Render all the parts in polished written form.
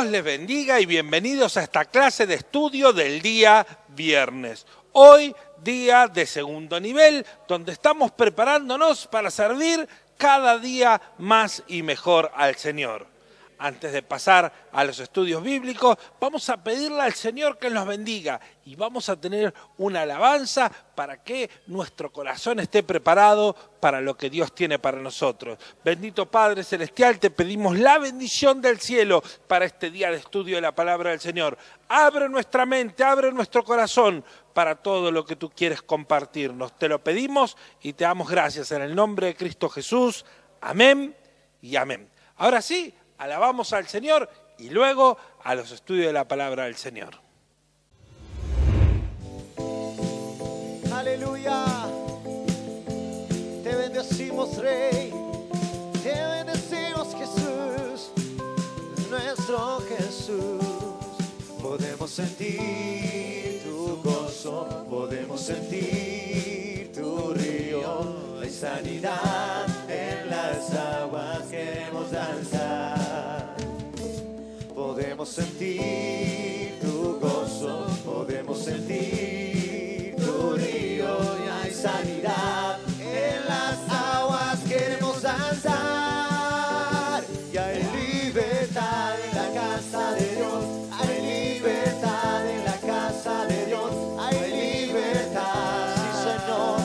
Dios les bendiga y bienvenidos a esta clase de estudio del día viernes. Hoy, día de segundo nivel, donde estamos preparándonos para servir cada día más y mejor al Señor. Antes de pasar a los estudios bíblicos, vamos a pedirle al Señor que nos bendiga y vamos a tener una alabanza para que nuestro corazón esté preparado para lo que Dios tiene para nosotros. Bendito Padre Celestial, te pedimos la bendición del cielo para este día de estudio de la palabra del Señor. Abre nuestra mente, abre nuestro corazón para todo lo que tú quieres compartirnos. Te lo pedimos y te damos gracias en el nombre de Cristo Jesús. Amén y amén. Ahora sí, alabamos al Señor y luego a los estudios de la palabra del Señor. Aleluya. Te bendecimos, Rey. Te bendecimos, Jesús. Nuestro Jesús. Podemos sentir tu gozo. Podemos sentir tu río. Hay sanidad en las aguas. Queremos danzar. Podemos sentir tu gozo. Podemos sentir tu río. Y hay sanidad en las aguas. Queremos danzar. Y hay libertad en la casa de Dios. Hay libertad en la casa de Dios. Hay libertad, sí, Señor.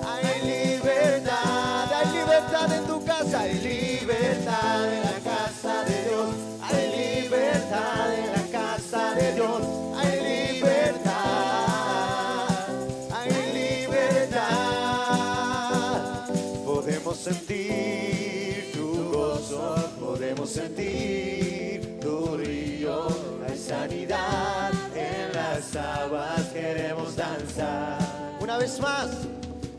Hay libertad en tu casa. Hay libertad en la casa de Dios. Hay libertad en la casa de Dios. Hay libertad. Hay libertad. Podemos sentir tu gozo. Podemos sentir tu río. Hay sanidad en las aguas. Queremos danzar. Una vez más.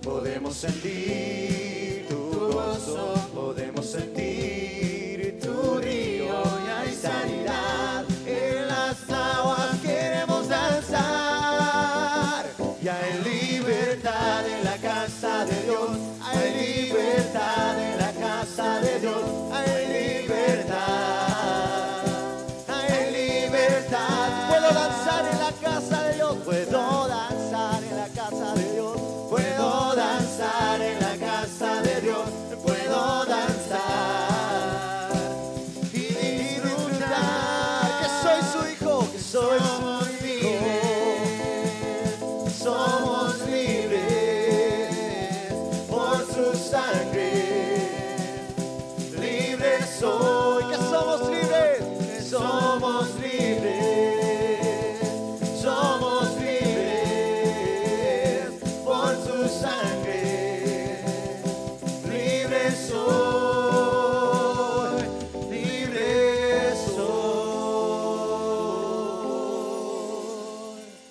Podemos sentir tu gozo. Podemos sentir tu río. Y hay sanidad en las aguas. Queremos danzar. Y hay libertad en la casa de Dios. Hay libertad en la casa de Dios. Hay libertad. Hay libertad. Puedo danzar en la casa de Dios. Puedo danzar en la casa de Dios. Puedo danzar en la casa de Dios. Puedo danzar y disfrutar que soy su hijo, que soy su hijo. Somos libres por su sangre. Libres soy, que somos libres, que somos libres. Somos libres por su sangre. Libre soy, libre soy.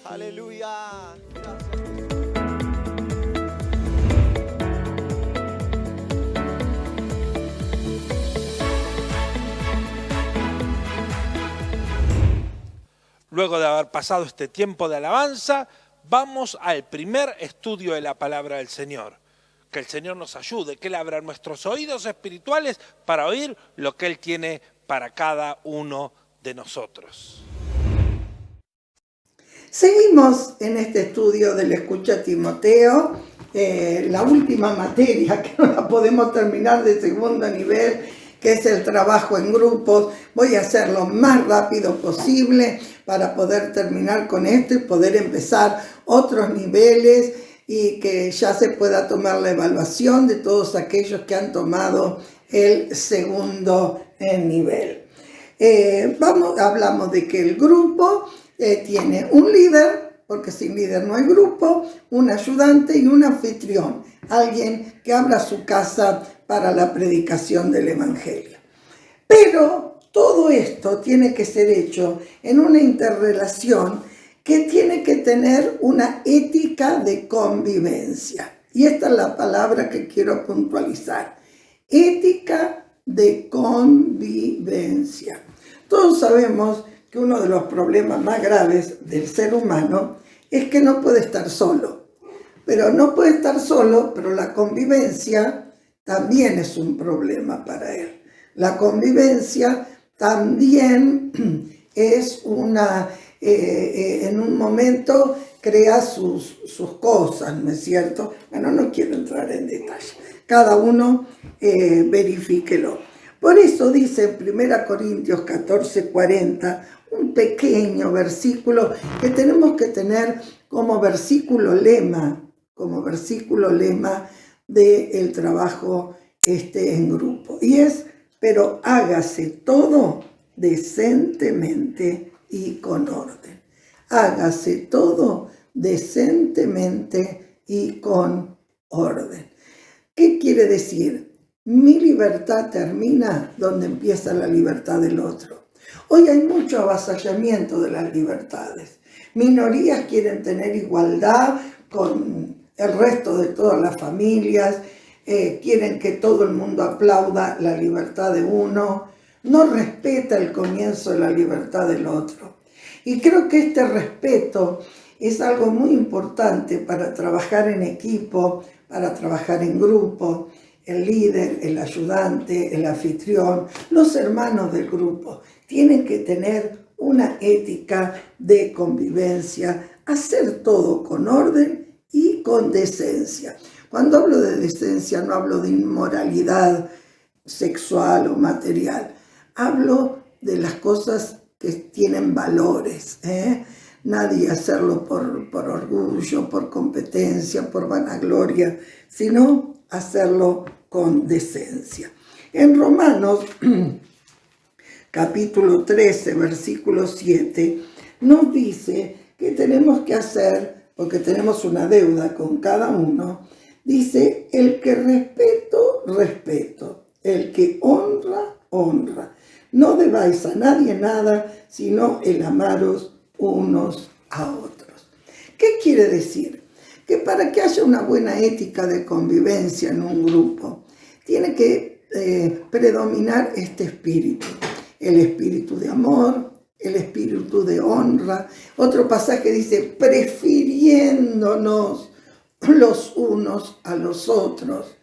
Aleluya. Luego de haber pasado este tiempo de alabanza, vamos al primer estudio de la palabra del Señor. Que el Señor nos ayude, que Él abra nuestros oídos espirituales para oír lo que Él tiene para cada uno de nosotros. Seguimos en este estudio del Escucha Timoteo, la última materia que no la podemos terminar de segundo nivel, que es el trabajo en grupos. Voy a hacer lo más rápido posible para poder terminar con esto y poder empezar otros niveles y que ya se pueda tomar la evaluación de todos aquellos que han tomado el segundo nivel. Hablamos de que el grupo tiene un líder, porque sin líder no hay grupo, un ayudante y un anfitrión, alguien que abra su casa para la predicación del Evangelio. Pero todo esto tiene que ser hecho en una interrelación que tiene que tener una ética de convivencia. Y esta es la palabra que quiero puntualizar. Ética de convivencia. Todos sabemos que uno de los problemas más graves del ser humano es que no puede estar solo. Pero la convivencia también es un problema para él. La convivencia también es en un momento crea sus cosas, ¿no es cierto? Bueno, no quiero entrar en detalle. Cada uno verifíquelo. Por eso dice en 1 Corintios 14:40, un pequeño versículo que tenemos que tener como versículo lema del trabajo en grupo. Y es, pero hágase todo decentemente y con orden. Hágase todo decentemente y con orden. ¿Qué quiere decir? Mi libertad termina donde empieza la libertad del otro. Hoy hay mucho avasallamiento de las libertades. Minorías quieren tener igualdad con el resto de todas las familias, quieren que todo el mundo aplauda la libertad de uno, no respeta el comienzo de la libertad del otro. Y creo que este respeto es algo muy importante para trabajar en equipo, para trabajar en grupo. El líder, el ayudante, el anfitrión, los hermanos del grupo tienen que tener una ética de convivencia, hacer todo con orden y con decencia. Cuando hablo de decencia no hablo de inmoralidad sexual o material, hablo de las cosas que tienen valores, Nadie hacerlo por orgullo, por competencia, por vanagloria, sino hacerlo con decencia. En Romanos, capítulo 13, versículo 7, nos dice que tenemos que hacer, porque tenemos una deuda con cada uno, dice, el que respeto, el que honra. No debáis a nadie nada, sino el amaros unos a otros. ¿Qué quiere decir? Que para que haya una buena ética de convivencia en un grupo, tiene que predominar este espíritu, el espíritu de amor, el espíritu de honra. Otro pasaje dice, prefiriéndonos los unos a los otros.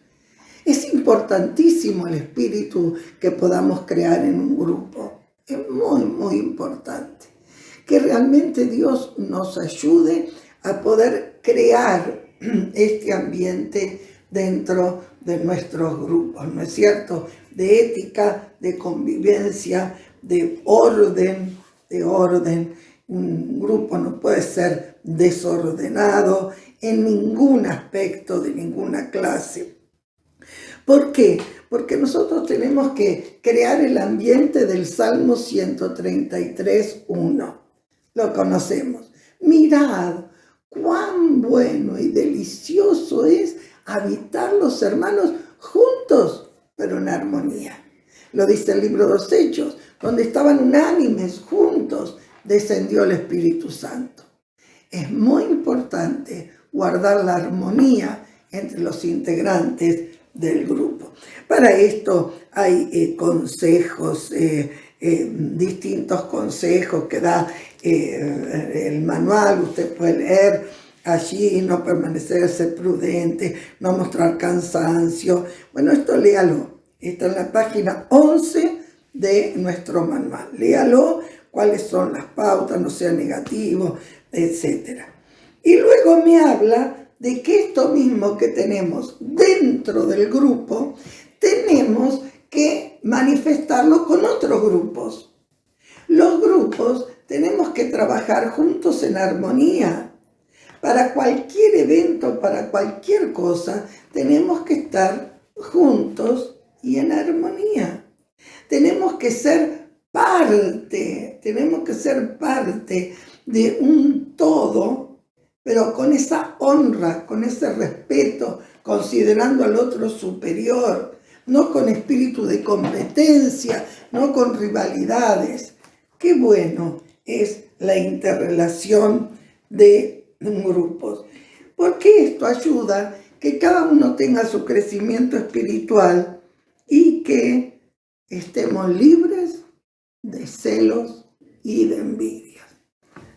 Es importantísimo el espíritu que podamos crear en un grupo. Es muy, muy importante. Que realmente Dios nos ayude a poder crear este ambiente dentro de nuestros grupos, ¿no es cierto? De ética, de convivencia, de orden. Un grupo no puede ser desordenado en ningún aspecto de ninguna clase. ¿Por qué? Porque nosotros tenemos que crear el ambiente del Salmo 133:1. Lo conocemos. Mirad cuán bueno y delicioso es habitar los hermanos juntos, pero en armonía. Lo dice el libro de los Hechos, donde estaban unánimes, juntos, descendió el Espíritu Santo. Es muy importante guardar la armonía entre los integrantes del grupo. Para esto hay consejos, distintos consejos que da el manual. Usted puede leer allí, no permanecerse prudente, no mostrar cansancio. Bueno, esto léalo, está en la página 11 de nuestro manual. Léalo, cuáles son las pautas, no sea negativo, etc. Y luego me habla de que esto mismo que tenemos dentro del grupo, tenemos que manifestarlo con otros grupos. Los grupos tenemos que trabajar juntos en armonía. Para cualquier evento, para cualquier cosa, tenemos que estar juntos y en armonía. Tenemos que ser parte de un todo, pero con esa honra, con ese respeto, considerando al otro superior, no con espíritu de competencia, no con rivalidades. Qué bueno es la interrelación de grupos, porque esto ayuda que cada uno tenga su crecimiento espiritual y que estemos libres de celos y de envidias.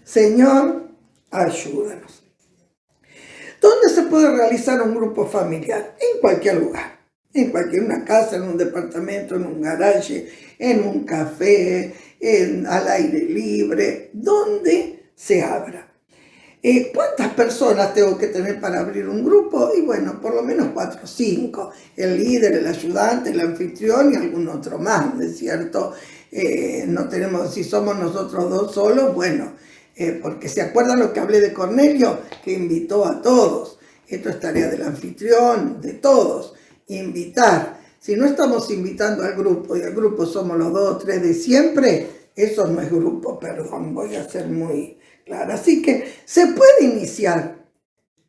Señor, ayúdanos. ¿Dónde se puede realizar un grupo familiar? En cualquier lugar. en una casa, en un departamento, en un garaje, en un café, al aire libre, donde se abra. ¿Cuántas personas tengo que tener para abrir un grupo? Y bueno, por lo menos 4 o 5. El líder, el ayudante, el anfitrión y algún otro más, ¿no es cierto? No tenemos, si somos nosotros 2 solos, bueno, porque ¿se acuerdan lo que hablé de Cornelio? Que invitó a todos. Esto es tarea del anfitrión, de todos. Invitar. Si no estamos invitando al grupo y el grupo somos los 2 o 3 de siempre, eso no es grupo, perdón, voy a ser muy clara. Así que se puede iniciar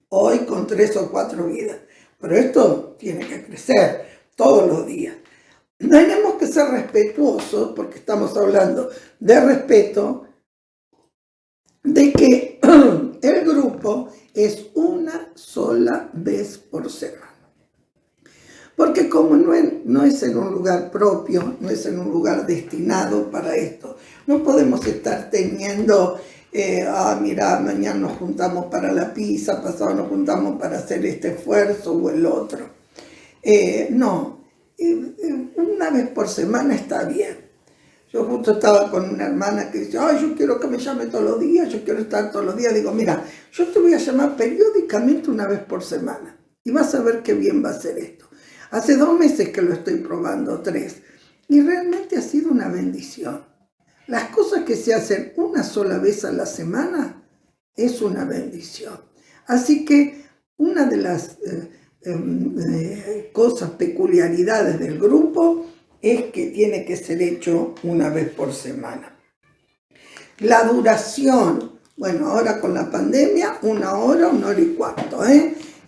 hoy con 3 o 4 vidas, pero esto tiene que crecer todos los días. Tenemos que ser respetuosos, porque estamos hablando de respeto, de que el grupo es una sola vez por semana. Porque como no es en un lugar propio, no es en un lugar destinado para esto, no podemos estar teniendo, mira, mañana nos juntamos para la pizza, pasado nos juntamos para hacer este esfuerzo o el otro. No, una vez por semana está bien. Yo justo estaba con una hermana que dice, ay, yo quiero que me llame todos los días, yo quiero estar todos los días. Digo, mira, yo te voy a llamar periódicamente una vez por semana y vas a ver qué bien va a ser esto. Hace 2 meses que lo estoy probando, 3, y realmente ha sido una bendición. Las cosas que se hacen una sola vez a la semana es una bendición. Así que una de las cosas, peculiaridades del grupo es que tiene que ser hecho una vez por semana. La duración, bueno, ahora con la pandemia, 1 hora, 1 hora y cuarto,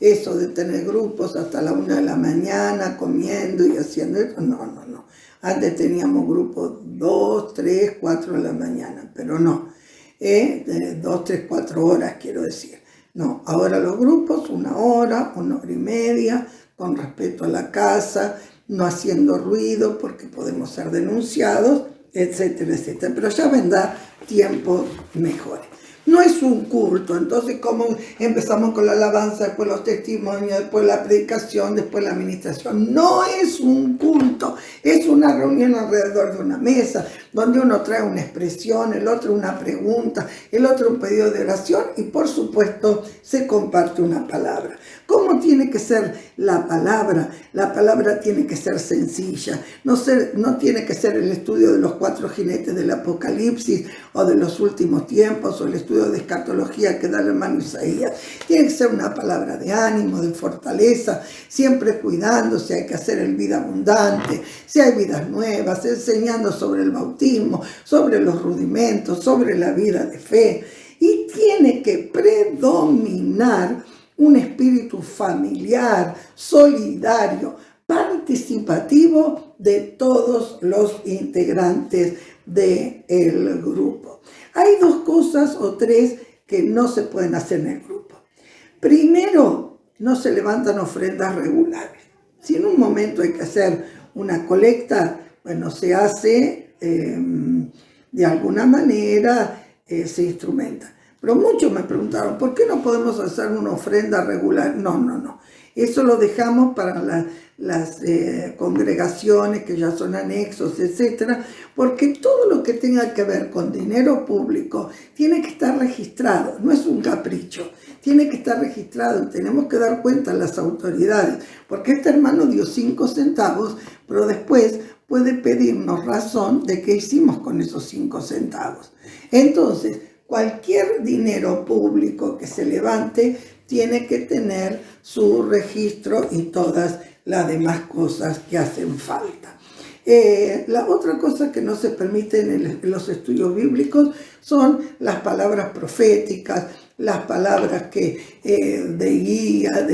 Eso de tener grupos hasta la 1 de la mañana comiendo y haciendo esto, no. Antes teníamos grupos 2, 3, 4 de la mañana, pero no, 2, 3, 4 horas quiero decir. No, ahora los grupos 1 hora, 1 hora y media, con respeto a la casa, no haciendo ruido porque podemos ser denunciados, etcétera, etcétera. Pero ya vendrá tiempos mejores. No es un culto, entonces como empezamos con la alabanza, después los testimonios, después la predicación, después la administración. No es un culto, es una reunión alrededor de una mesa, donde uno trae una expresión, el otro una pregunta, el otro un pedido de oración y por supuesto se comparte una palabra. ¿Cómo tiene que ser la palabra? La palabra tiene que ser sencilla, no tiene que ser el estudio de los 4 jinetes del Apocalipsis o de los últimos tiempos o el estudio de escatología que da el hermano Isaías. Tiene que ser una palabra de ánimo, de fortaleza, siempre cuidándose, hay que hacer el vida abundante, si hay vidas nuevas, enseñando sobre el bautismo, sobre los rudimentos, sobre la vida de fe. Y tiene que predominar un espíritu familiar, solidario, participativo de todos los integrantes del grupo. Hay 2 cosas o 3 que no se pueden hacer en el grupo. Primero, no se levantan ofrendas regulares. Si en un momento hay que hacer una colecta, bueno, se hace de alguna manera, se instrumenta. Pero muchos me preguntaron, ¿por qué no podemos hacer una ofrenda regular? No. Eso lo dejamos para las congregaciones que ya son anexos, etcétera, porque todo lo que tenga que ver con dinero público tiene que estar registrado, no es un capricho, tiene que estar registrado y tenemos que dar cuenta a las autoridades, porque este hermano dio 5 centavos, pero después puede pedirnos razón de qué hicimos con esos 5 centavos. Entonces, cualquier dinero público que se levante tiene que tener su registro y todas las demás cosas que hacen falta. La otra cosa que no se permite en los estudios bíblicos son las palabras proféticas, las palabras de guía,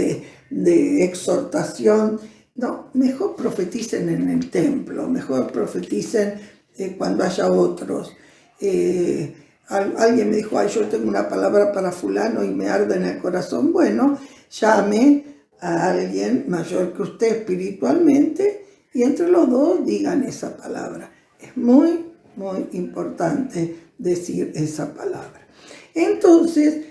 de exhortación. No, mejor profeticen en el templo, mejor profeticen cuando haya otros. Alguien me dijo, ay, yo tengo una palabra para fulano y me arde en el corazón. Bueno, llame a alguien mayor que usted espiritualmente y entre los 2 digan esa palabra. Es muy, muy importante decir esa palabra. Entonces,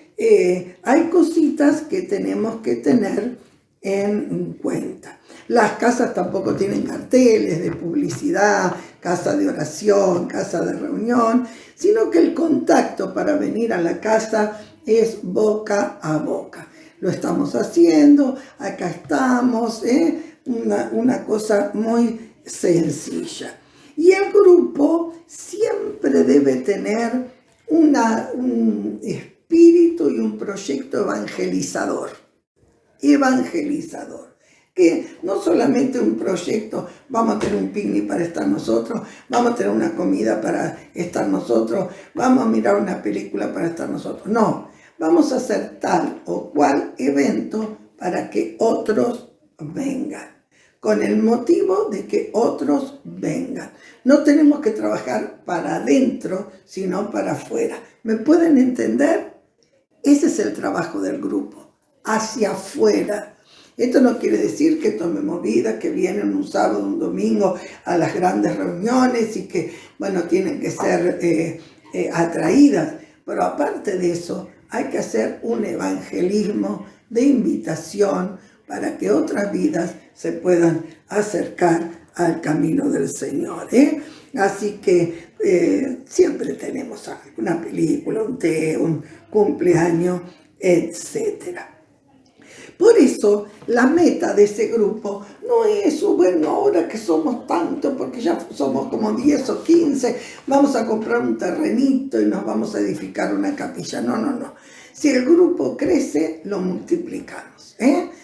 hay cositas que tenemos que tener en cuenta. Las casas tampoco tienen carteles de publicidad, casa de oración, casa de reunión, sino que el contacto para venir a la casa es boca a boca. Lo estamos haciendo, acá estamos, una cosa muy sencilla. Y el grupo siempre debe tener un espíritu y un proyecto evangelizador. Que no solamente un proyecto, vamos a tener un picnic para estar nosotros, vamos a tener una comida para estar nosotros, vamos a mirar una película para estar nosotros. No, vamos a hacer tal o cual evento para que otros vengan, con el motivo de que otros vengan. No tenemos que trabajar para adentro, sino para afuera. ¿Me pueden entender? Ese es el trabajo del grupo, hacia afuera. Esto no quiere decir que tomemos vida, que vienen un sábado, un domingo a las grandes reuniones y que, bueno, tienen que ser atraídas. Pero aparte de eso, hay que hacer un evangelismo de invitación para que otras vidas se puedan acercar al camino del Señor. Así que siempre tenemos una película, un té, un cumpleaños, etcétera. Por eso la meta de ese grupo no es, bueno, ahora que somos tantos, porque ya somos como 10 o 15, vamos a comprar un terrenito y nos vamos a edificar una capilla. No. Si el grupo crece, lo multiplicamos.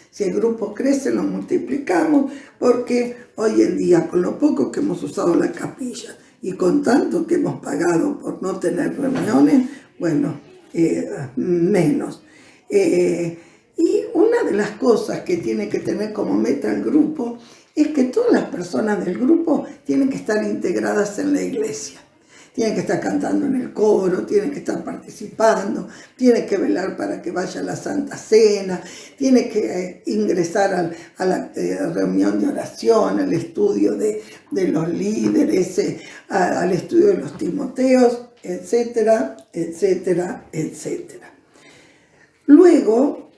Si el grupo crece, lo multiplicamos, porque hoy en día, con lo poco que hemos usado la capilla y con tanto que hemos pagado por no tener reuniones, bueno, menos. Y una de las cosas que tiene que tener como meta el grupo es que todas las personas del grupo tienen que estar integradas en la iglesia. Tienen que estar cantando en el coro, tienen que estar participando, tienen que velar para que vaya a la Santa Cena, tienen que ingresar a la reunión de oración, al estudio de los líderes, al estudio de los Timoteos, etcétera, etcétera, etcétera. Luego,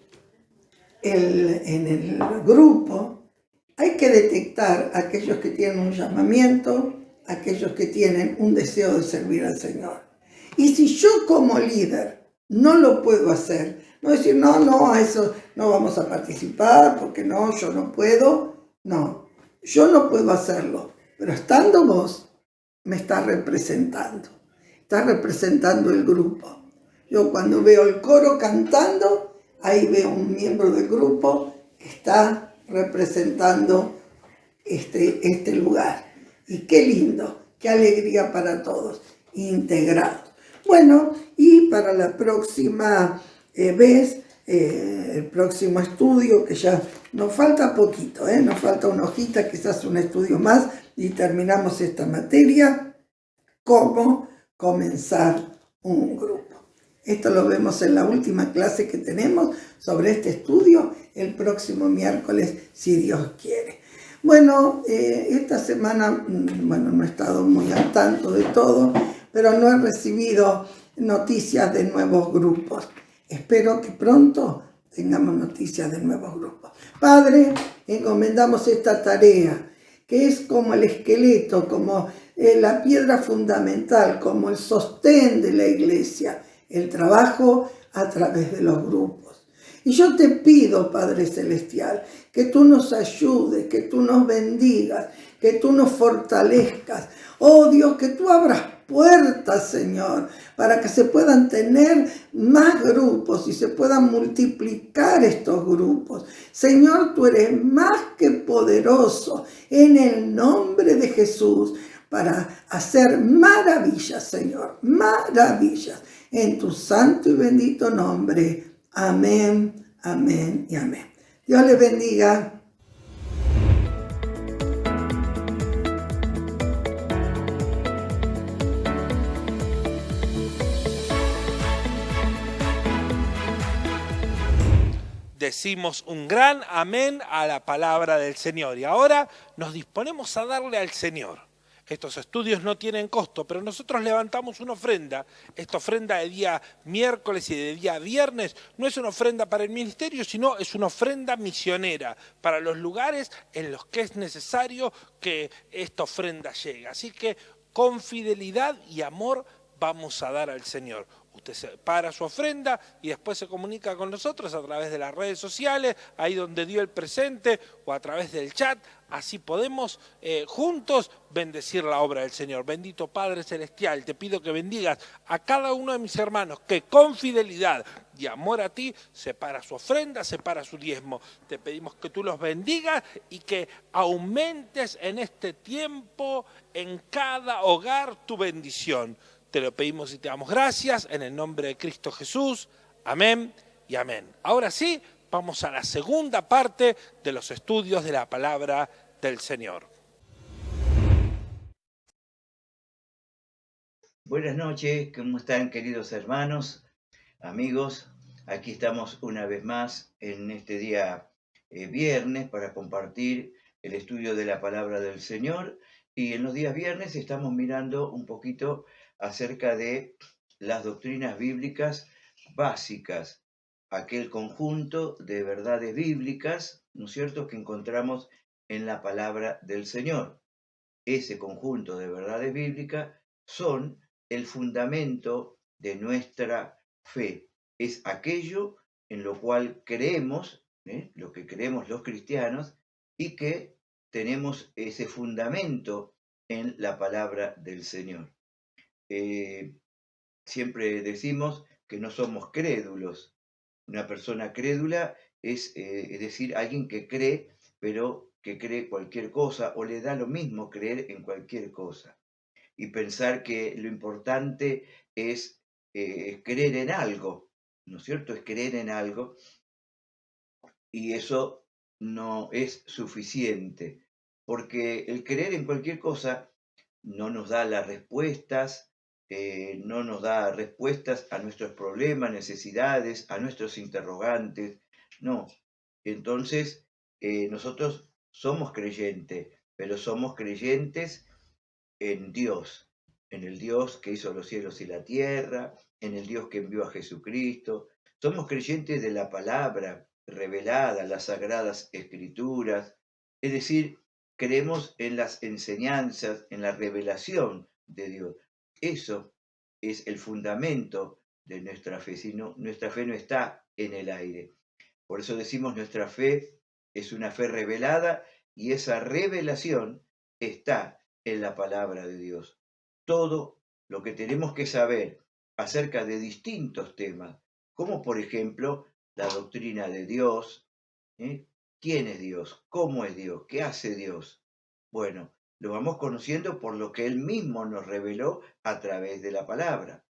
en el grupo hay que detectar a aquellos que tienen un llamamiento, aquellos que tienen un deseo de servir al Señor. Y si yo como líder no lo puedo hacer, no decir, no, a eso no vamos a participar, porque no, yo no puedo. No, yo no puedo hacerlo, pero estando vos, me estás representando el grupo. Yo cuando veo el coro cantando, ahí veo un miembro del grupo que está representando este lugar. Y qué lindo, qué alegría para todos, integrados. Bueno, y para la próxima vez, el próximo estudio, que ya nos falta poquito, nos falta una hojita, quizás un estudio más, y terminamos esta materia, cómo comenzar un grupo. Esto lo vemos en la última clase que tenemos sobre este estudio, el próximo miércoles, si Dios quiere. Bueno, esta semana, no he estado muy al tanto de todo, pero no he recibido noticias de nuevos grupos. Espero que pronto tengamos noticias de nuevos grupos. Padre, encomendamos esta tarea, que es como el esqueleto, como la piedra fundamental, como el sostén de la iglesia, el trabajo a través de los grupos. Y yo te pido, Padre Celestial, que tú nos ayudes, que tú nos bendigas, que tú nos fortalezcas. Oh Dios, que tú abras puertas, Señor, para que se puedan tener más grupos y se puedan multiplicar estos grupos. Señor, tú eres más que poderoso en el nombre de Jesús para hacer maravillas, Señor, maravillas. En tu santo y bendito nombre. Amén, amén y amén. Dios les bendiga. Decimos un gran amén a la palabra del Señor. Y ahora nos disponemos a darle al Señor Estos estudios no tienen costo, pero nosotros levantamos una ofrenda. Esta ofrenda de día miércoles y de día viernes no es una ofrenda para el ministerio, sino es una ofrenda misionera para los lugares en los que es necesario que esta ofrenda llegue. Así que con fidelidad y amor vamos a dar al Señor. Usted separa su ofrenda y después se comunica con nosotros a través de las redes sociales, ahí donde dio el presente, o a través del chat. Así podemos juntos bendecir la obra del Señor. Bendito Padre Celestial, te pido que bendigas a cada uno de mis hermanos que con fidelidad y amor a ti separa su ofrenda, separa su diezmo. Te pedimos que tú los bendigas y que aumentes en este tiempo en cada hogar tu bendición. Te lo pedimos y te damos gracias en el nombre de Cristo Jesús. Amén y amén. Ahora sí, vamos a la segunda parte de los estudios de la palabra del Señor. Buenas noches, ¿cómo están, queridos hermanos, amigos? Aquí estamos una vez más en este día viernes para compartir el estudio de la palabra del Señor. Y en los días viernes estamos mirando un poquito acerca de las doctrinas bíblicas básicas, aquel conjunto de verdades bíblicas, ¿no es cierto?, que encontramos en la palabra del Señor. Ese conjunto de verdades bíblicas son el fundamento de nuestra fe. Es aquello en lo cual creemos, lo que creemos los cristianos, y que tenemos ese fundamento en la palabra del Señor. Siempre decimos que no somos crédulos. Una persona crédula es decir, alguien que cree, pero que cree cualquier cosa, o le da lo mismo creer en cualquier cosa. Y pensar que lo importante es creer en algo, ¿no es cierto? Es creer en algo, y eso no es suficiente, porque el creer en cualquier cosa no nos da las respuestas, no nos da respuestas a nuestros problemas, necesidades, a nuestros interrogantes, no. Entonces, nosotros somos creyentes, pero somos creyentes en Dios, en el Dios que hizo los cielos y la tierra, en el Dios que envió a Jesucristo. Somos creyentes de la palabra revelada, las sagradas escrituras, es decir, creemos en las enseñanzas, en la revelación de Dios. Eso es el fundamento de nuestra fe, nuestra fe no está en el aire. Por eso decimos nuestra fe es una fe revelada, y esa revelación está en la palabra de Dios. Todo lo que tenemos que saber acerca de distintos temas, como por ejemplo la doctrina de Dios, ¿quién es Dios? ¿Cómo es Dios? ¿Qué hace Dios? Bueno, lo vamos conociendo por lo que Él mismo nos reveló a través de la palabra.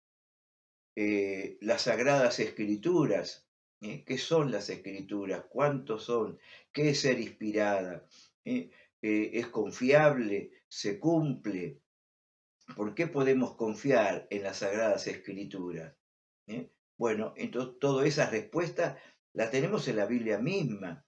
Las sagradas escrituras, ¿qué son las escrituras? ¿Cuántos son? ¿Qué es ser inspirada? ¿Es confiable? ¿Se cumple? ¿Por qué podemos confiar en las sagradas escrituras? Bueno, entonces todas esas respuestas las tenemos en la Biblia misma.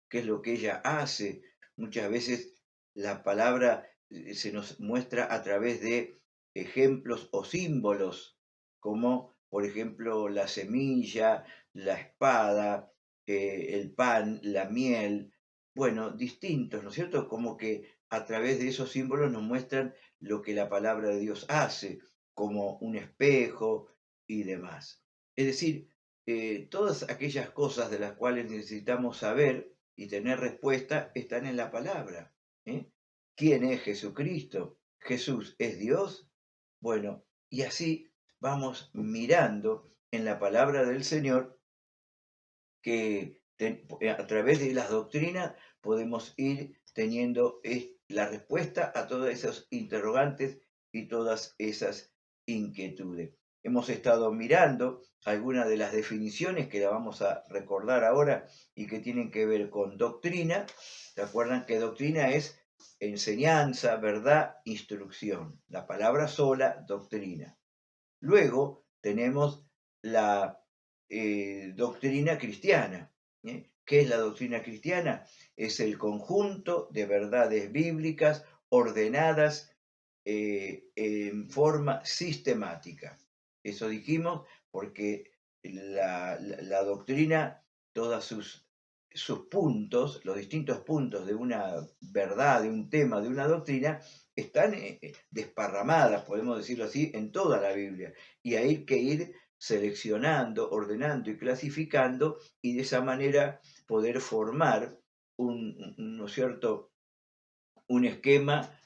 ¿Qué es lo que ella hace? Muchas veces la palabra se nos muestra a través de ejemplos o símbolos, como por ejemplo la semilla, la espada, el pan, la miel, bueno, distintos, ¿no es cierto? Como que a través de esos símbolos nos muestran lo que la palabra de Dios hace, como un espejo y demás. Es decir, todas aquellas cosas de las cuales necesitamos saber y tener respuesta están en la palabra. ¿Quién es Jesucristo? ¿Jesús es Dios? Bueno, y así vamos mirando en la palabra del Señor que a través de las doctrinas podemos ir teniendo la respuesta a todos esos interrogantes y todas esas inquietudes. Hemos estado mirando algunas de las definiciones que la vamos a recordar ahora y que tienen que ver con doctrina. ¿Se acuerdan que doctrina es enseñanza, verdad, instrucción? La palabra sola, doctrina. Luego tenemos la doctrina cristiana. ¿Qué es la doctrina cristiana? Es el conjunto de verdades bíblicas ordenadas en forma sistemática. Eso dijimos porque la doctrina, todos sus puntos, los distintos puntos de una verdad, de un tema, de una doctrina, están desparramadas, podemos decirlo así, en toda la Biblia. Y hay que ir seleccionando, ordenando y clasificando, y de esa manera poder formar ¿no es cierto?, un esquema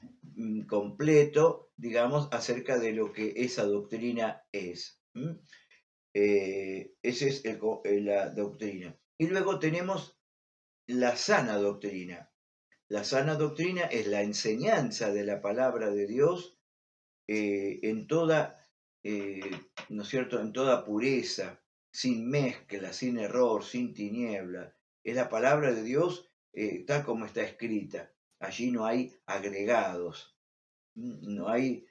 completo, digamos, acerca de lo que esa doctrina es. Esa es la doctrina. Y luego tenemos la sana doctrina. La sana doctrina es la enseñanza de la palabra de Dios en toda, ¿no es cierto?, en toda pureza, sin mezcla, sin error, sin tiniebla. Es la palabra de Dios tal como está escrita. Allí no hay agregados, no hay,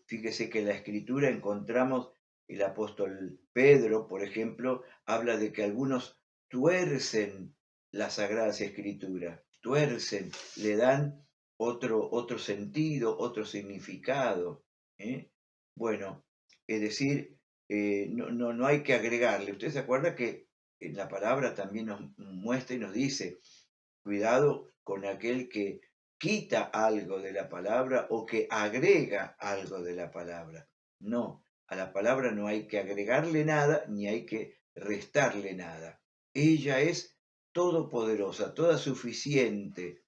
fíjese que en la escritura encontramos, el apóstol Pedro, por ejemplo, habla de que algunos tuercen las sagradas escrituras, tuercen, le dan otro sentido, otro significado. ¿eh? Bueno, es decir, no hay que agregarle. Usted se acuerda que en la palabra también nos muestra y nos dice, cuidado con aquel que quita algo de la palabra o que agrega algo de la palabra. No, a la palabra no hay que agregarle nada ni hay que restarle nada. Ella es todopoderosa, toda suficiente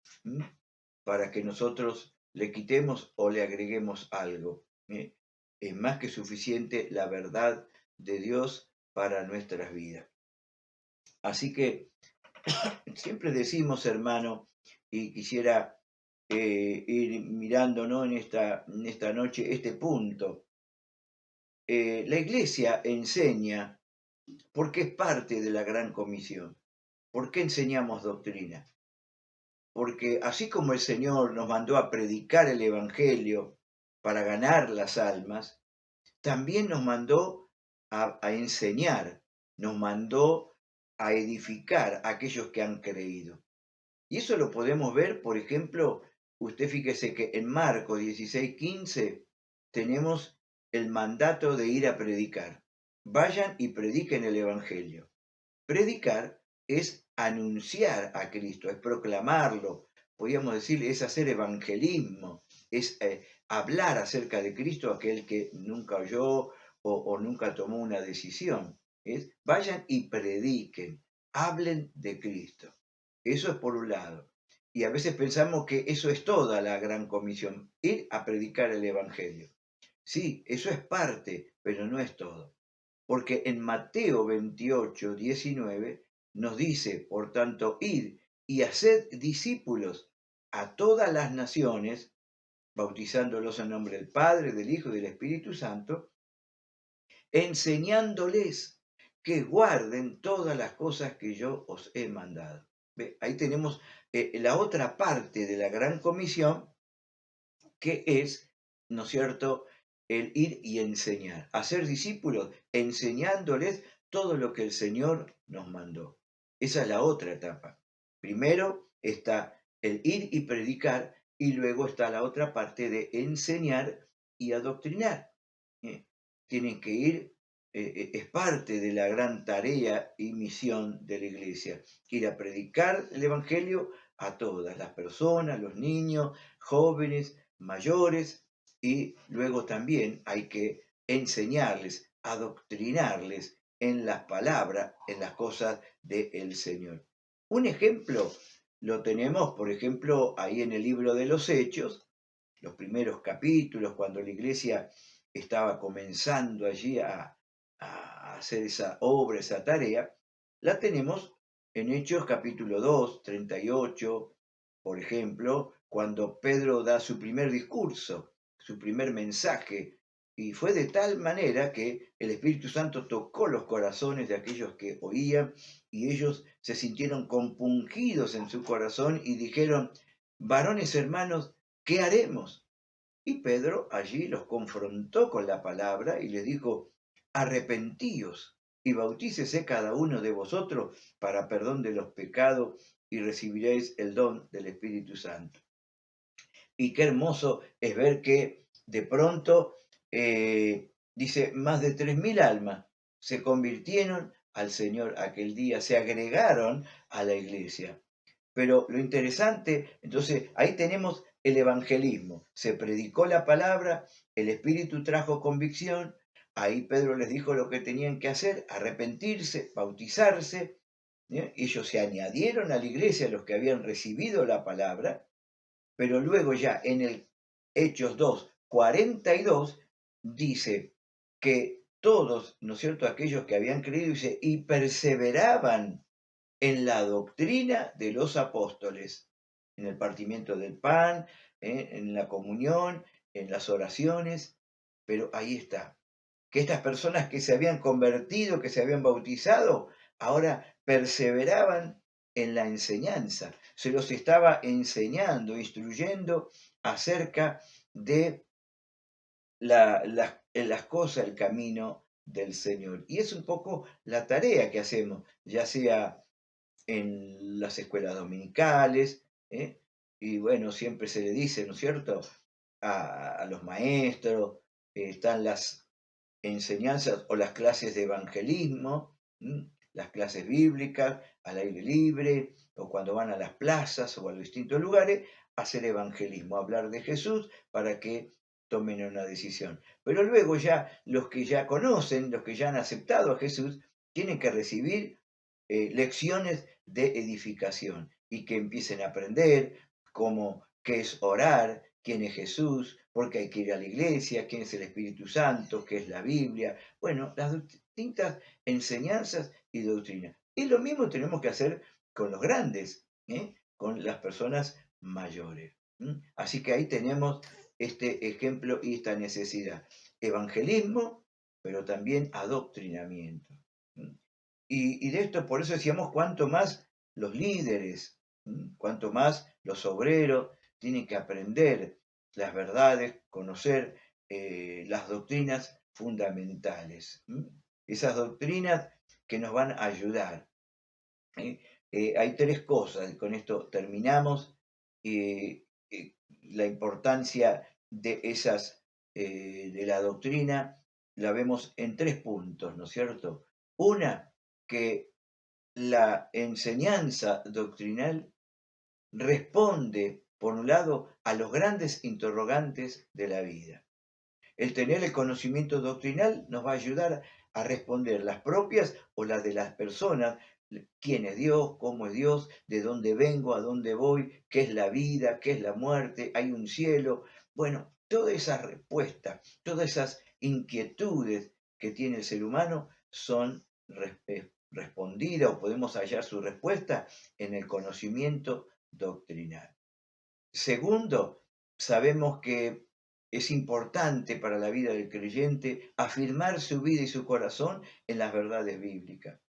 para que nosotros le quitemos o le agreguemos algo. Es más que suficiente la verdad de Dios para nuestras vidas. Así que siempre decimos, hermano, y quisiera ir mirando, ¿no?, en esta noche este punto. La Iglesia enseña porque es parte de la gran comisión. ¿Por qué enseñamos doctrina? Porque así como el Señor nos mandó a predicar el Evangelio para ganar las almas, también nos mandó a enseñar, nos mandó a edificar a aquellos que han creído. Y eso lo podemos ver, por ejemplo, usted fíjese que en Marcos 16:15 tenemos el mandato de ir a predicar. Vayan y prediquen el Evangelio. Predicar es anunciar a Cristo, es proclamarlo, podríamos decir, es hacer evangelismo, es hablar acerca de Cristo a aquel que nunca oyó o nunca tomó una decisión. Vayan y prediquen, hablen de Cristo. Eso es por un lado. Y a veces pensamos que eso es toda la gran comisión, ir a predicar el Evangelio. Sí, eso es parte, pero no es todo. Porque en Mateo 28:19 nos dice, por tanto, id y haced discípulos a todas las naciones, bautizándolos en nombre del Padre, del Hijo y del Espíritu Santo, enseñándoles que guarden todas las cosas que yo os he mandado. ¿Ve? Ahí tenemos la otra parte de la gran comisión, que es, ¿no es cierto?, el ir y enseñar, hacer discípulos, enseñándoles todo lo que el Señor nos mandó. Esa es la otra etapa. Primero está el ir y predicar, y luego está la otra parte de enseñar y adoctrinar. Tienen que ir, es parte de la gran tarea y misión de la Iglesia, ir a predicar el Evangelio a todas las personas, los niños, jóvenes, mayores, y luego también hay que enseñarles, adoctrinarles en las palabras, en las cosas del Señor. Un ejemplo lo tenemos, por ejemplo, ahí en el libro de los Hechos, los primeros capítulos, cuando la Iglesia estaba comenzando allí a hacer esa obra, esa tarea, la tenemos en Hechos capítulo 2, 38, por ejemplo, cuando Pedro da su primer discurso, su primer mensaje, y fue de tal manera que el Espíritu Santo tocó los corazones de aquellos que oían, y ellos se sintieron compungidos en su corazón y dijeron, varones hermanos, ¿qué haremos? Y Pedro allí los confrontó con la palabra y les dijo, arrepentíos y bautícese cada uno de vosotros para perdón de los pecados y recibiréis el don del Espíritu Santo. Y qué hermoso es ver que de pronto, dice, más de 3.000 almas se convirtieron al Señor aquel día, se agregaron a la iglesia. Pero lo interesante, entonces, ahí tenemos el evangelismo. Se predicó la palabra, el Espíritu trajo convicción, ahí Pedro les dijo lo que tenían que hacer, arrepentirse, bautizarse. Ellos se añadieron a la iglesia, los que habían recibido la palabra, pero luego ya en el Hechos 2, 42, dice que todos, ¿no es cierto?, aquellos que habían creído, dice, y perseveraban en la doctrina de los apóstoles, en el partimiento del pan, en la comunión, en las oraciones, pero ahí está, que estas personas que se habían convertido, que se habían bautizado, ahora perseveraban en la enseñanza, se los estaba enseñando, instruyendo acerca de las cosas, el camino del Señor. Y es un poco la tarea que hacemos, ya sea en las escuelas dominicales, ¿eh? Y bueno, siempre se le dice, ¿no es cierto?, a los maestros, están las enseñanzas o las clases de evangelismo, las clases bíblicas al aire libre, o cuando van a las plazas o a los distintos lugares, hacer evangelismo, hablar de Jesús para que tomen una decisión. Pero luego ya los que ya conocen, los que ya han aceptado a Jesús, tienen que recibir lecciones de edificación y que empiecen a aprender cómo, qué es orar, quién es Jesús, por qué hay que ir a la iglesia, quién es el Espíritu Santo, qué es la Biblia. Bueno, las distintas enseñanzas y doctrinas. Y lo mismo tenemos que hacer con los grandes, con las personas mayores. Así que ahí tenemos este ejemplo y esta necesidad. Evangelismo, pero también adoctrinamiento. Y de esto, por eso decíamos, cuanto más los líderes, cuanto más los obreros tienen que aprender las verdades, conocer las doctrinas fundamentales. Esas doctrinas que nos van a ayudar. Hay tres cosas, y con esto terminamos. La importancia de esas, de la doctrina, la vemos en 3 puntos, ¿no es cierto? Una, que la enseñanza doctrinal responde, por un lado, a los grandes interrogantes de la vida. El tener el conocimiento doctrinal nos va a ayudar a responder las propias o las de las personas. ¿Quién es Dios? ¿Cómo es Dios? ¿De dónde vengo? ¿A dónde voy? ¿Qué es la vida? ¿Qué es la muerte? ¿Hay un cielo? Bueno, todas esas respuestas, todas esas inquietudes que tiene el ser humano son respondidas o podemos hallar su respuesta en el conocimiento doctrinal. Segundo, sabemos que es importante para la vida del creyente afirmar su vida y su corazón en las verdades bíblicas.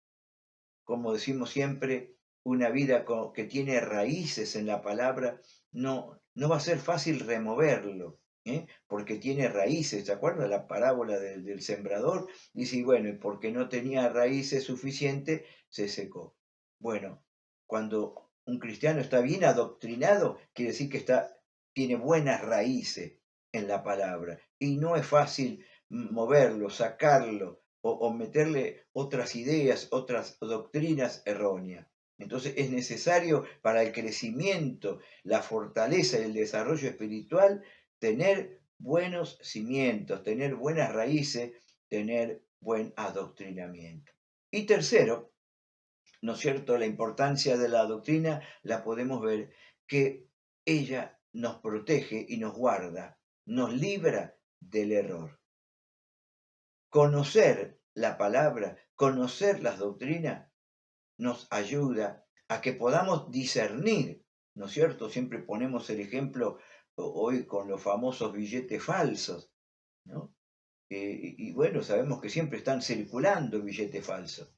Como decimos siempre, una vida que tiene raíces en la palabra no va a ser fácil removerlo, porque tiene raíces. ¿Se acuerdan la parábola del sembrador? Dice, bueno, y porque no tenía raíces suficientes, se secó. Bueno, cuando un cristiano está bien adoctrinado, quiere decir que tiene buenas raíces en la palabra. Y no es fácil moverlo, sacarlo, o meterle otras ideas, otras doctrinas erróneas. Entonces es necesario para el crecimiento, la fortaleza y el desarrollo espiritual tener buenos cimientos, tener buenas raíces, tener buen adoctrinamiento. Y tercero, ¿no es cierto?, la importancia de la doctrina la podemos ver que ella nos protege y nos guarda, nos libra del error. Conocer la palabra, conocer las doctrinas, nos ayuda a que podamos discernir, ¿no es cierto? Siempre ponemos el ejemplo hoy con los famosos billetes falsos, ¿no? Y bueno, sabemos que siempre están circulando billetes falsos,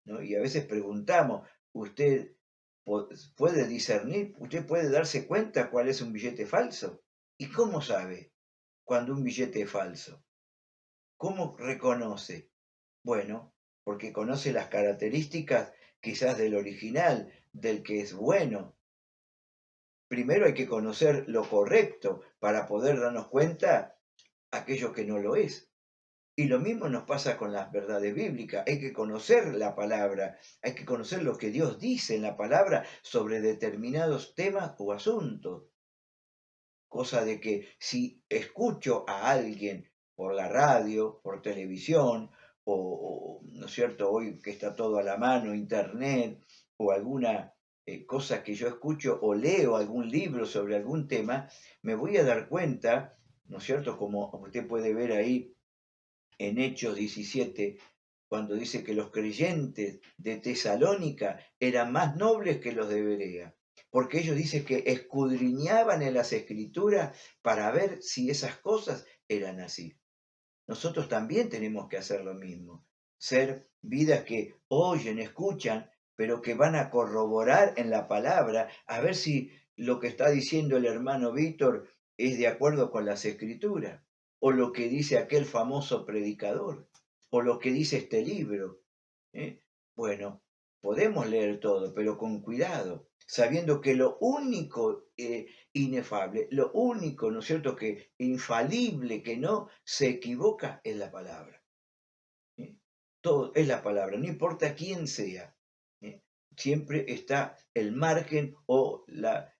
¿no? Y a veces preguntamos, ¿usted puede discernir? ¿Usted puede darse cuenta cuál es un billete falso? ¿Y cómo sabe cuando un billete es falso? ¿Cómo reconoce? Bueno, porque conoce las características quizás del original, del que es bueno, primero hay que conocer lo correcto para poder darnos cuenta aquello que no lo es. Y lo mismo nos pasa con las verdades bíblicas. Hay que conocer la palabra, hay que conocer lo que Dios dice en la palabra sobre determinados temas o asuntos. Cosa de que si escucho a alguien por la radio, por televisión, ¿no es cierto?, hoy que está todo a la mano, internet, o alguna cosa que yo escucho o leo algún libro sobre algún tema, me voy a dar cuenta, ¿no es cierto?, como usted puede ver ahí en Hechos 17, cuando dice que los creyentes de Tesalónica eran más nobles que los de Berea, porque ellos dicen que escudriñaban en las Escrituras para ver si esas cosas eran así. Nosotros también tenemos que hacer lo mismo, ser vidas que oyen, escuchan, pero que van a corroborar en la palabra, a ver si lo que está diciendo el hermano Víctor es de acuerdo con las Escrituras, o lo que dice aquel famoso predicador, o lo que dice este libro. Bueno, podemos leer todo, pero con cuidado, sabiendo que lo único inefable, lo único, ¿no es cierto?, que infalible, que no se equivoca, es la palabra. Todo es la palabra, no importa quién sea. Siempre está el margen o la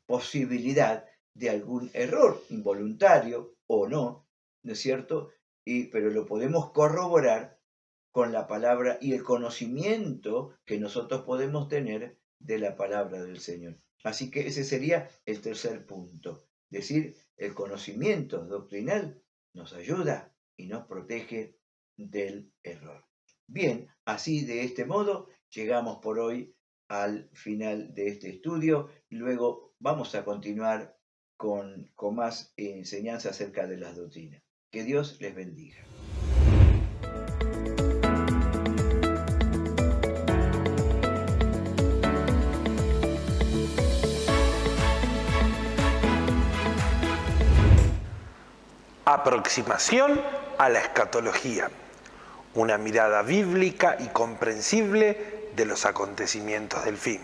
posibilidad de algún error, involuntario o no, ¿no es cierto? Pero lo podemos corroborar con la palabra y el conocimiento que nosotros podemos tener de la palabra del Señor. Así que ese sería el tercer punto. Decir, el conocimiento doctrinal nos ayuda y nos protege del error. Bien, así de este modo llegamos por hoy al final de este estudio. Luego vamos a continuar con más enseñanza acerca de las doctrinas. Que Dios les bendiga. Aproximación a la escatología, una mirada bíblica y comprensible de los acontecimientos del fin.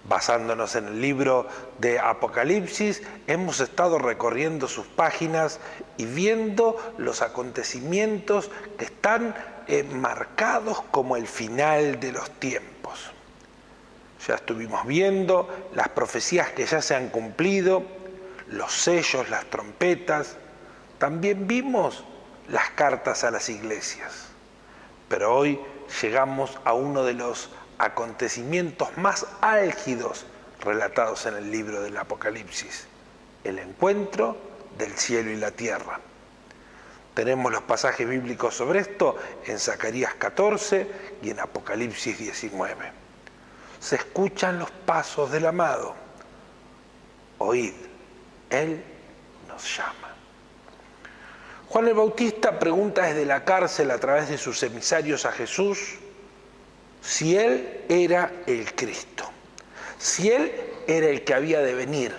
Basándonos en el libro de Apocalipsis, hemos estado recorriendo sus páginas y viendo los acontecimientos que están marcados como el final de los tiempos. Ya estuvimos viendo las profecías que ya se han cumplido, los sellos, las trompetas. También vimos las cartas a las iglesias. Pero hoy llegamos a uno de los acontecimientos más álgidos relatados en el libro del Apocalipsis, el encuentro del cielo y la tierra. Tenemos los pasajes bíblicos sobre esto en Zacarías 14 y en Apocalipsis 19. Se escuchan los pasos del amado. Oíd, Él nos llama. Juan el Bautista pregunta desde la cárcel a través de sus emisarios a Jesús si Él era el Cristo, si Él era el que había de venir.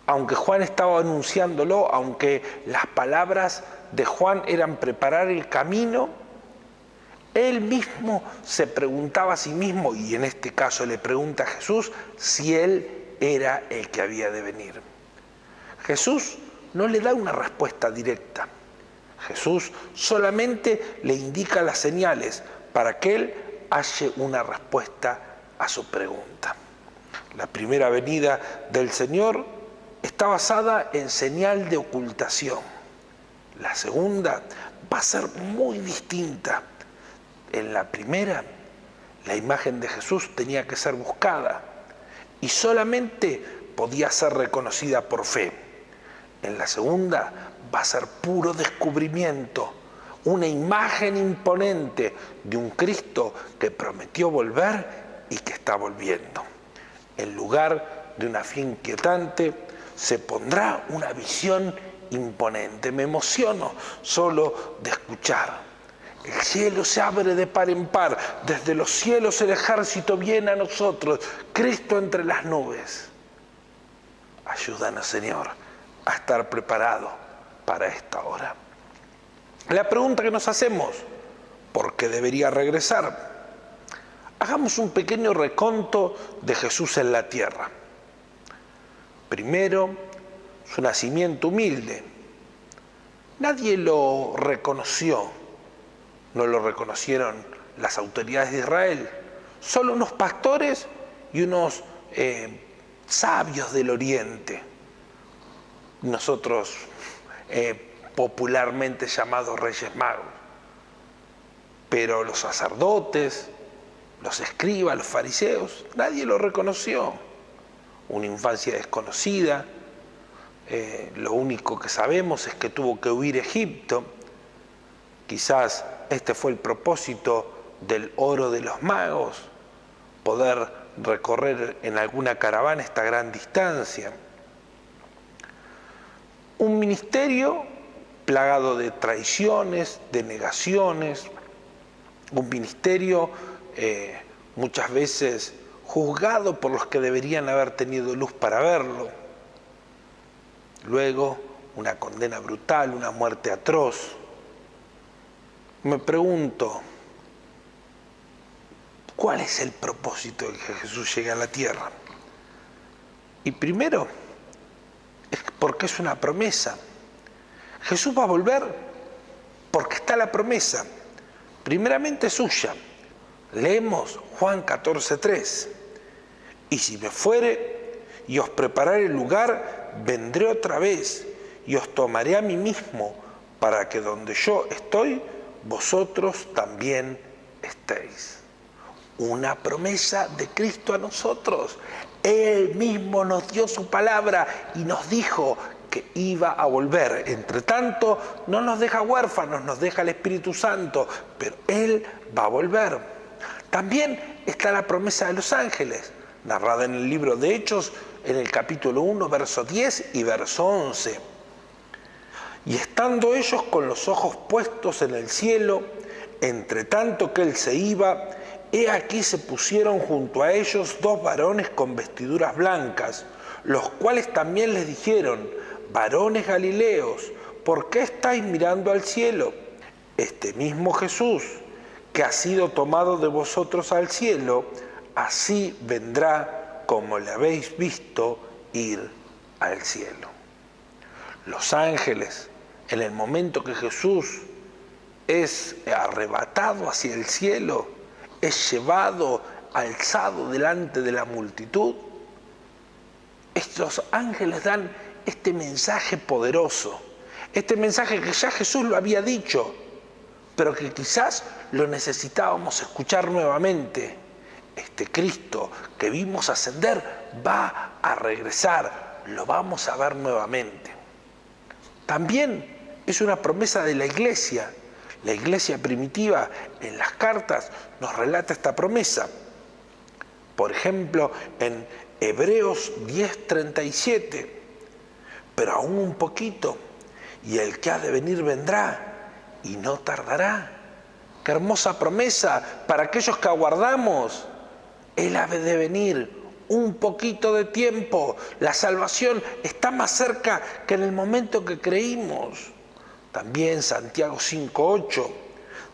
Aunque Juan estaba anunciándolo, aunque las palabras de Juan eran preparar el camino, Él mismo se preguntaba a sí mismo, y en este caso le pregunta a Jesús, si Él era el que había de venir. Jesús no le da una respuesta directa. Jesús solamente le indica las señales para que Él halle una respuesta a su pregunta. La primera venida del Señor está basada en señal de ocultación. La segunda va a ser muy distinta. En la primera, la imagen de Jesús tenía que ser buscada y solamente podía ser reconocida por fe. En la segunda va a ser puro descubrimiento, una imagen imponente de un Cristo que prometió volver y que está volviendo. En lugar de una fe inquietante, se pondrá una visión imponente. Me emociono solo de escuchar. El cielo se abre de par en par, desde los cielos el ejército viene a nosotros, Cristo entre las nubes. Ayúdanos, Señor, a estar preparado para esta hora. La pregunta que nos hacemos, ¿por qué debería regresar? A Hagamos un pequeño reconto de Jesús en la tierra. Primero, su nacimiento humilde. Nadie lo reconoció, no lo reconocieron las autoridades de Israel, solo unos pastores y unos sabios del Oriente, nosotros popularmente llamados Reyes Magos. Pero los sacerdotes, los escribas, los fariseos, nadie lo reconoció. Una infancia desconocida, lo único que sabemos es que tuvo que huir a Egipto. Quizás este fue el propósito del oro de los magos, poder recorrer en alguna caravana esta gran distancia. Un ministerio plagado de traiciones, de negaciones, un ministerio muchas veces juzgado por los que deberían haber tenido luz para verlo. Luego, una condena brutal, una muerte atroz. Me pregunto, ¿cuál es el propósito de que Jesús llegue a la tierra? Y primero, es porque es una promesa. Jesús va a volver porque está la promesa, primeramente suya. Leemos Juan 14:3. Y si me fuere y os prepararé el lugar, vendré otra vez y os tomaré a mí mismo, para que donde yo estoy, vosotros también estéis. Una promesa de Cristo a nosotros. Él mismo nos dio su palabra y nos dijo que iba a volver. Entre tanto, no nos deja huérfanos, nos deja el Espíritu Santo, pero Él va a volver. También está la promesa de los ángeles, narrada en el libro de Hechos, en el capítulo 1, verso 10 y verso 11. Y estando ellos con los ojos puestos en el cielo, entre tanto que Él se iba, he aquí se pusieron junto a ellos 2 varones con vestiduras blancas, los cuales también les dijeron: varones galileos, ¿por qué estáis mirando al cielo? Este mismo Jesús, que ha sido tomado de vosotros al cielo, así vendrá como le habéis visto ir al cielo. Los ángeles, en el momento que Jesús es arrebatado hacia el cielo, es llevado, alzado delante de la multitud, estos ángeles dan este mensaje poderoso, este mensaje que ya Jesús lo había dicho, pero que quizás lo necesitábamos escuchar nuevamente. Este Cristo que vimos ascender va a regresar, lo vamos a ver nuevamente. También es una promesa de la iglesia. La iglesia primitiva en las cartas nos relata esta promesa. Por ejemplo, en Hebreos 10:37, pero aún un poquito, y el que ha de venir vendrá, y no tardará. Qué hermosa promesa para aquellos que aguardamos. Él ha de venir, un poquito de tiempo. La salvación está más cerca que en el momento que creímos. También Santiago 5:8.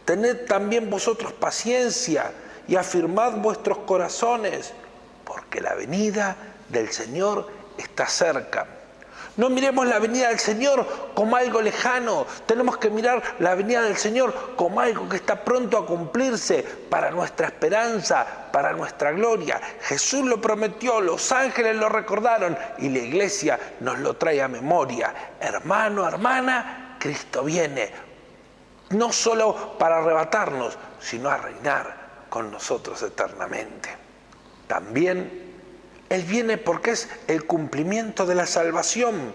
Tened también vosotros paciencia y afirmad vuestros corazones, porque la venida del Señor está cerca. No miremos la venida del Señor como algo lejano, tenemos que mirar la venida del Señor como algo que está pronto a cumplirse para nuestra esperanza, para nuestra gloria. Jesús lo prometió, los ángeles lo recordaron y la iglesia nos lo trae a memoria. Hermano, hermana, Cristo viene, no solo para arrebatarnos, sino a reinar con nosotros eternamente. También Él viene porque es el cumplimiento de la salvación.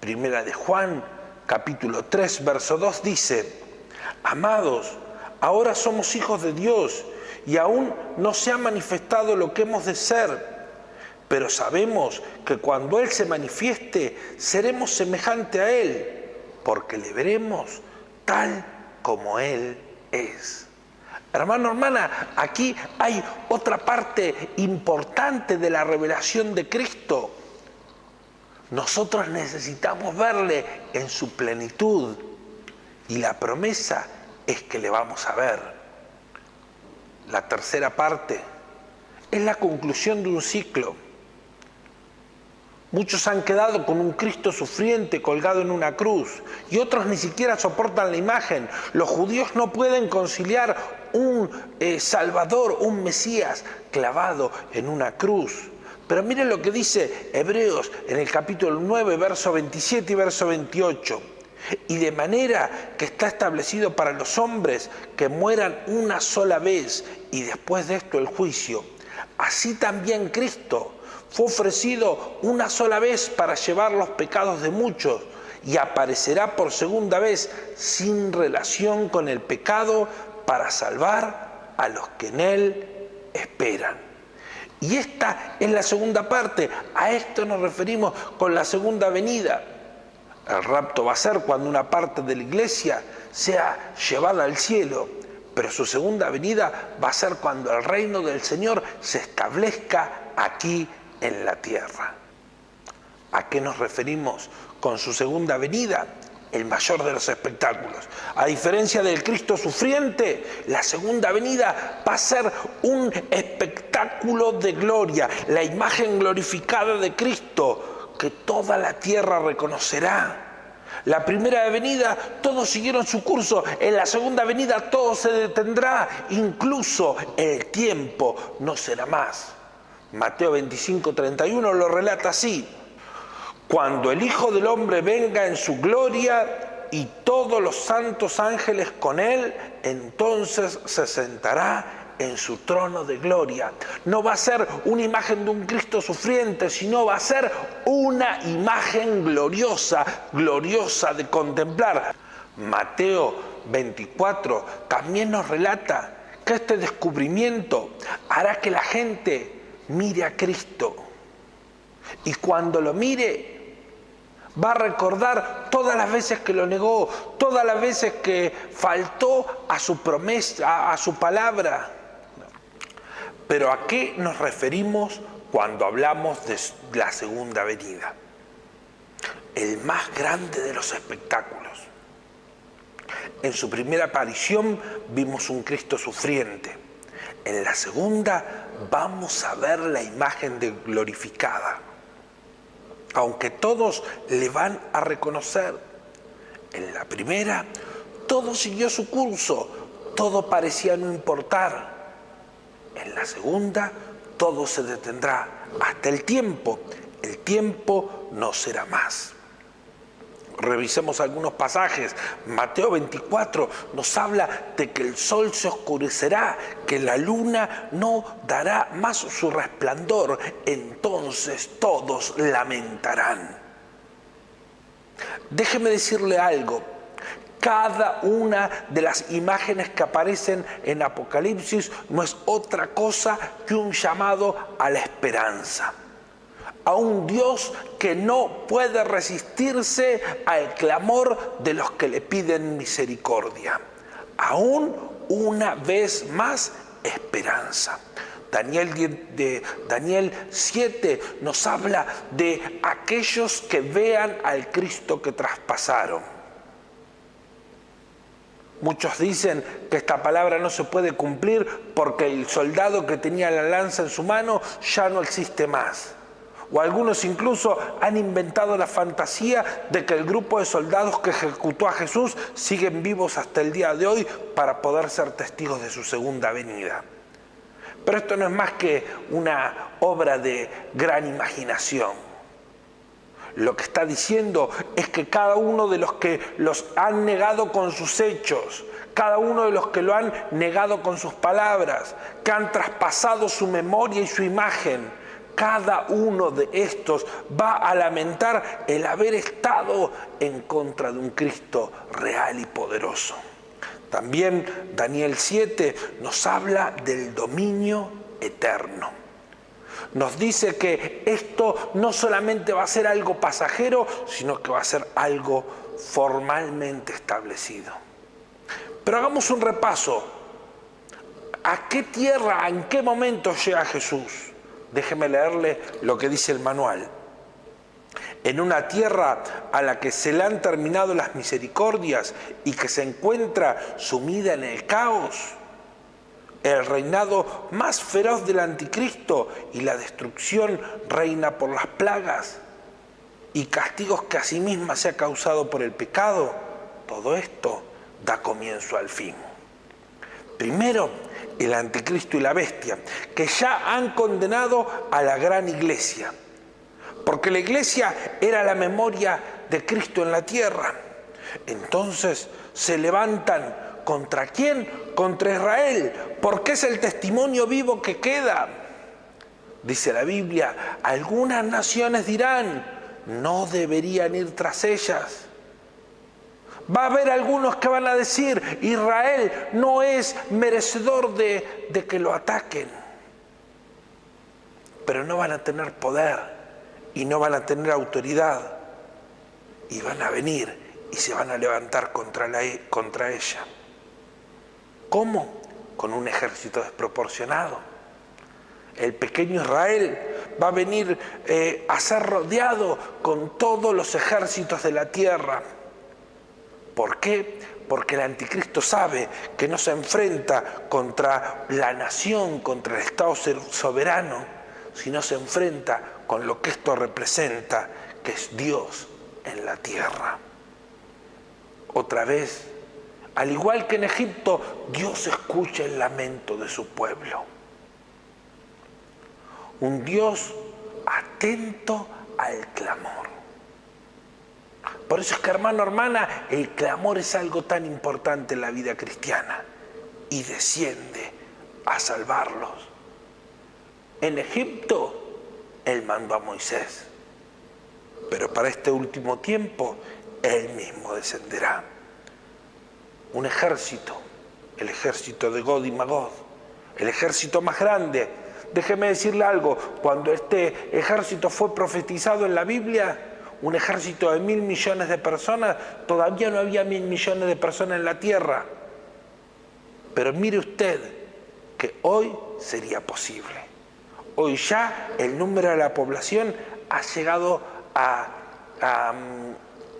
Primera de Juan, capítulo 3, verso 2 dice: amados, ahora somos hijos de Dios y aún no se ha manifestado lo que hemos de ser, pero sabemos que cuando Él se manifieste seremos semejante a Él, porque le veremos tal como Él es. Hermano, hermana, aquí hay otra parte importante de la revelación de Cristo. Nosotros necesitamos verle en su plenitud y la promesa es que le vamos a ver. la tercera parte, es la conclusión de un ciclo. Muchos han quedado con un Cristo sufriente colgado en una cruz y otros ni siquiera soportan la imagen. Los judíos no pueden conciliar un Salvador, un Mesías clavado en una cruz. Pero miren lo que dice Hebreos en el capítulo 9, verso 27 y verso 28. Y de manera que está establecido para los hombres que mueran una sola vez y después de esto el juicio, así también Cristo fue ofrecido una sola vez para llevar los pecados de muchos y aparecerá por segunda vez sin relación con el pecado para salvar a los que en él esperan. Y esta es la segunda parte, a esto nos referimos con la segunda venida. El rapto va a ser cuando una parte de la iglesia sea llevada al cielo, pero su segunda venida va a ser cuando el reino del Señor se establezca aquí en la tierra. ¿A qué nos referimos con su segunda venida? El mayor de los espectáculos. A diferencia del Cristo sufriente, la segunda venida va a ser un espectáculo de gloria, la imagen glorificada de Cristo que toda la tierra reconocerá. La primera venida todos siguieron su curso, en la segunda venida todo se detendrá, incluso el tiempo no será más. Mateo 25:31 lo relata así: cuando el Hijo del Hombre venga en su gloria y todos los santos ángeles con él, entonces se sentará en su trono de gloria. No va a ser una imagen de un Cristo sufriente, sino va a ser una imagen gloriosa, gloriosa de contemplar. Mateo 24 también nos relata que este descubrimiento hará que la gente mire a Cristo. Y cuando lo mire, va a recordar todas las veces que lo negó, todas las veces que faltó a su promesa, a su palabra. Pero ¿a qué nos referimos cuando hablamos de la segunda venida? El más grande de los espectáculos. En su primera aparición vimos un Cristo sufriente. En la segunda vamos a ver la imagen de glorificada. Aunque todos le van a reconocer, en la primera todo siguió su curso, todo parecía no importar. En la segunda todo se detendrá hasta el tiempo no será más. Revisemos algunos pasajes. Mateo 24 nos habla de que el sol se oscurecerá, que la luna no dará más su resplandor, entonces todos lamentarán. Déjeme decirle algo. Cada una de las imágenes que aparecen en Apocalipsis no es otra cosa que un llamado a la esperanza. A un Dios que no puede resistirse al clamor de los que le piden misericordia. Aún una vez más, esperanza. Daniel 7 nos habla de aquellos que vean al Cristo que traspasaron. Muchos dicen que esta palabra no se puede cumplir porque el soldado que tenía la lanza en su mano ya no existe más. O algunos incluso han inventado la fantasía de que el grupo de soldados que ejecutó a Jesús siguen vivos hasta el día de hoy para poder ser testigos de su segunda venida. Pero esto no es más que una obra de gran imaginación. Lo que está diciendo es que cada uno de los que los han negado con sus hechos, cada uno de los que lo han negado con sus palabras, que han traspasado su memoria y su imagen, cada uno de estos va a lamentar el haber estado en contra de un Cristo real y poderoso. También Daniel 7 nos habla del dominio eterno. Nos dice que esto no solamente va a ser algo pasajero, sino que va a ser algo formalmente establecido. Pero hagamos un repaso. ¿A qué tierra, en qué momento llega Jesús? Déjeme leerle lo que dice el manual. En una tierra a la que se le han terminado las misericordias y que se encuentra sumida en el caos, El reinado más feroz del anticristo y la destrucción reina por las plagas y castigos que a sí misma se ha causado por el pecado. Todo esto da comienzo al fin. Primero, el anticristo y la bestia, que ya han condenado a la gran iglesia, porque la iglesia era la memoria de Cristo en la tierra. Entonces se levantan ¿contra quién? Contra Israel, porque es el testimonio vivo que queda. Dice la Biblia, algunas naciones dirán, no deberían ir tras ellas. Va a haber algunos que van a decir, Israel no es merecedor de que lo ataquen. Pero no van a tener poder y no van a tener autoridad. Y van a venir y se van a levantar contra ella. ¿Cómo? Con un ejército desproporcionado. El pequeño Israel va a venir a ser rodeado con todos los ejércitos de la tierra. ¿Por qué? Porque el anticristo sabe que no se enfrenta contra la nación, contra el Estado soberano, sino se enfrenta con lo que esto representa, que es Dios en la tierra. Otra vez, al igual que en Egipto, Dios escucha el lamento de su pueblo. Un Dios atento al clamor. Por eso es que, hermano, hermana, el clamor es algo tan importante en la vida cristiana y desciende a salvarlos. En Egipto, Él mandó a Moisés, pero para este último tiempo, Él mismo descenderá. Un ejército, el ejército de Gog y Magog, el ejército más grande. Déjeme decirle algo, cuando este ejército fue profetizado en la Biblia, un ejército de 1.000 millones de personas, todavía no había 1.000 millones de personas en la tierra. Pero mire usted que hoy sería posible. Hoy ya el número de la población ha llegado a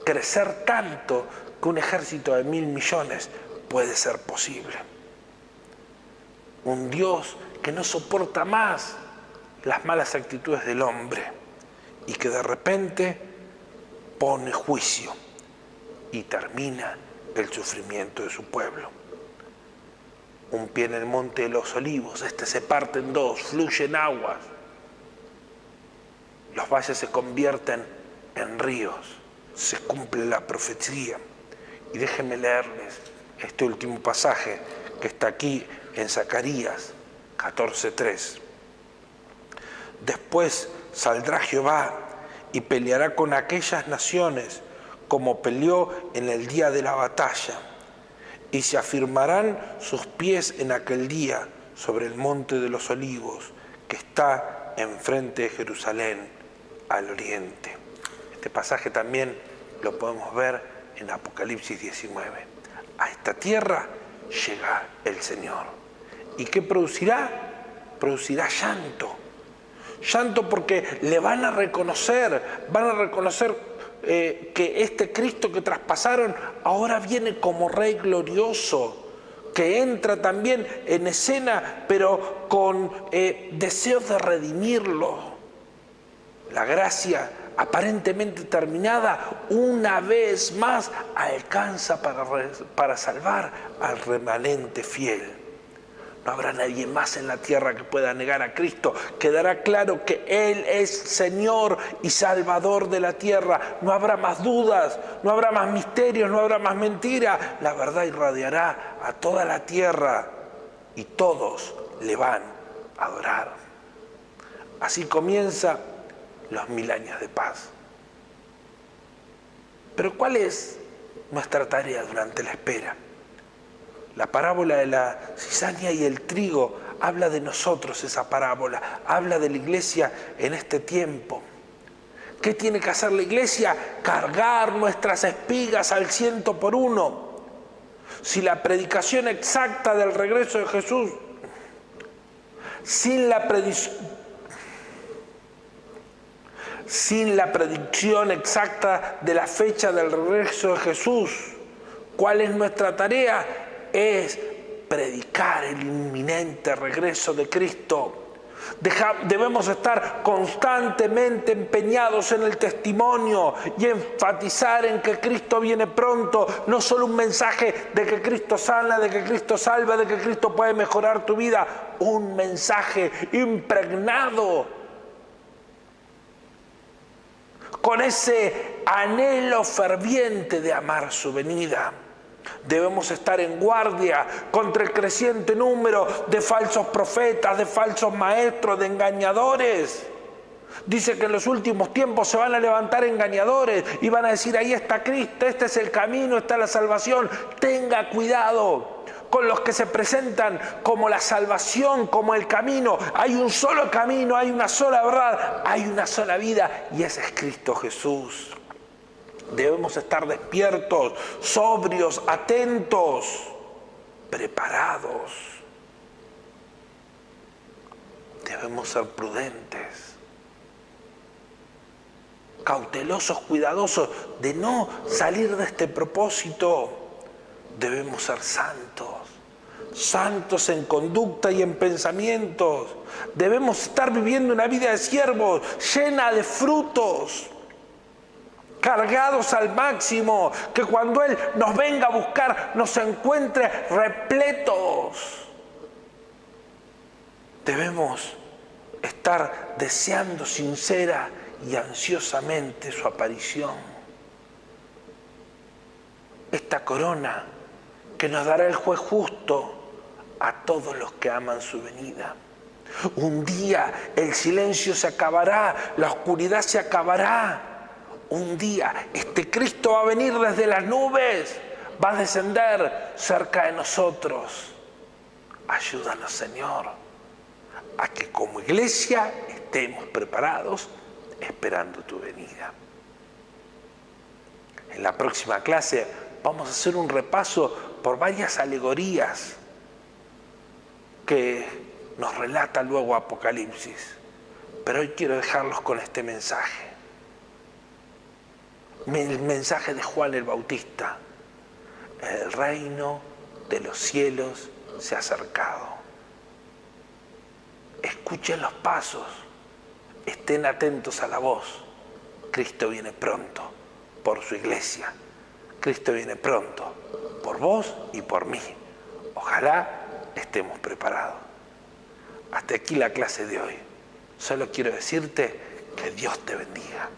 crecer tanto que un ejército de 1.000 millones puede ser posible. Un Dios que no soporta más las malas actitudes del hombre y que de repente pone juicio y termina el sufrimiento de su pueblo. Un pie en el monte de los olivos, este se parte en dos, fluyen aguas. Los valles se convierten en ríos, se cumple la profecía. Y déjenme leerles este último pasaje que está aquí en Zacarías 14:3. Después saldrá Jehová y peleará con aquellas naciones como peleó en el día de la batalla, y se afirmarán sus pies en aquel día sobre el monte de los olivos que está enfrente de Jerusalén al oriente. Este pasaje también lo podemos ver en Apocalipsis 19. A esta tierra llega el Señor. ¿Y qué producirá? Producirá llanto. Llanto porque le van a reconocer que este Cristo que traspasaron ahora viene como Rey glorioso, que entra también en escena, pero con deseos de redimirlo. La gracia aparentemente terminada, una vez más alcanza para salvar al remanente fiel. No habrá nadie más en la tierra que pueda negar a Cristo. Quedará claro que Él es Señor y Salvador de la tierra. No habrá más dudas, no habrá más misterios, no habrá más mentira. La verdad irradiará a toda la tierra y todos le van a adorar. Así comienza los 1000 años de paz. Pero ¿cuál es nuestra tarea durante la espera? La parábola de la cizaña y el trigo habla de nosotros, esa parábola, habla de la iglesia en este tiempo. ¿Qué tiene que hacer la iglesia? Cargar nuestras espigas al 100%. Si la predicación exacta del regreso de Jesús, sin la predicción exacta de la fecha del regreso de Jesús, ¿cuál es nuestra tarea? Es predicar el inminente regreso de Cristo. Debemos estar constantemente empeñados en el testimonio y enfatizar en que Cristo viene pronto. No solo un mensaje de que Cristo sana, de que Cristo salva, de que Cristo puede mejorar tu vida. Un mensaje impregnado con ese anhelo ferviente de amar su venida. Debemos estar en guardia contra el creciente número de falsos profetas, de falsos maestros, de engañadores. Dice que en los últimos tiempos se van a levantar engañadores y van a decir: ahí está Cristo, este es el camino, esta es la salvación. Tenga cuidado con los que se presentan como la salvación, como el camino. Hay un solo camino, hay una sola verdad, hay una sola vida, y ese es Cristo Jesús. Debemos estar despiertos, sobrios, atentos, preparados. Debemos ser prudentes, cautelosos, cuidadosos de no salir de este propósito. Debemos ser santos, santos en conducta y en pensamientos. Debemos estar viviendo una vida de siervos llena de frutos, cargados al máximo, que cuando Él nos venga a buscar nos encuentre repletos. Debemos estar deseando sincera y ansiosamente su aparición. Esta corona que nos dará el juez justo a todos los que aman su venida. Un día el silencio se acabará, la oscuridad se acabará. Un día este Cristo va a venir desde las nubes, va a descender cerca de nosotros. Ayúdanos, Señor, a que como iglesia estemos preparados esperando tu venida. En la próxima clase vamos a hacer un repaso por varias alegorías que nos relata luego Apocalipsis. Pero hoy quiero dejarlos con este mensaje. El mensaje de Juan el Bautista: el reino de los cielos se ha acercado. Escuchen los pasos, estén atentos a la voz. Cristo viene pronto por su iglesia. Cristo viene pronto por vos y por mí. Ojalá estemos preparados. Hasta aquí la clase de hoy. Solo quiero decirte que Dios te bendiga.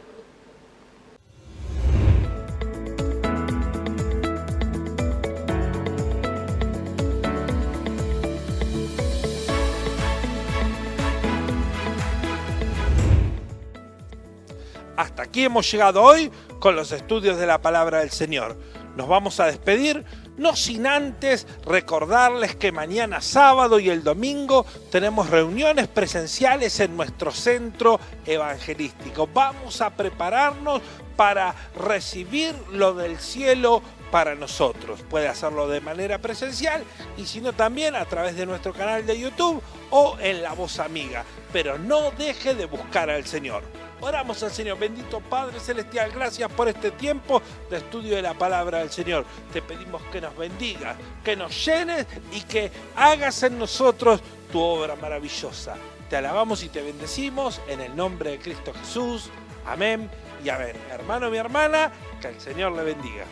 Hasta aquí hemos llegado hoy con los estudios de la Palabra del Señor. Nos vamos a despedir, no sin antes recordarles que mañana sábado y el domingo tenemos reuniones presenciales en nuestro centro evangelístico. Vamos a prepararnos para recibir lo del cielo para nosotros. Puede hacerlo de manera presencial y si no también a través de nuestro canal de YouTube o en La Voz Amiga. Pero no deje de buscar al Señor. Oramos al Señor. Bendito Padre Celestial, gracias por este tiempo de estudio de la Palabra del Señor. Te pedimos que nos bendigas, que nos llenes y que hagas en nosotros tu obra maravillosa. Te alabamos y te bendecimos en el nombre de Cristo Jesús. Amén y amén. Hermano, mi hermana, que el Señor le bendiga.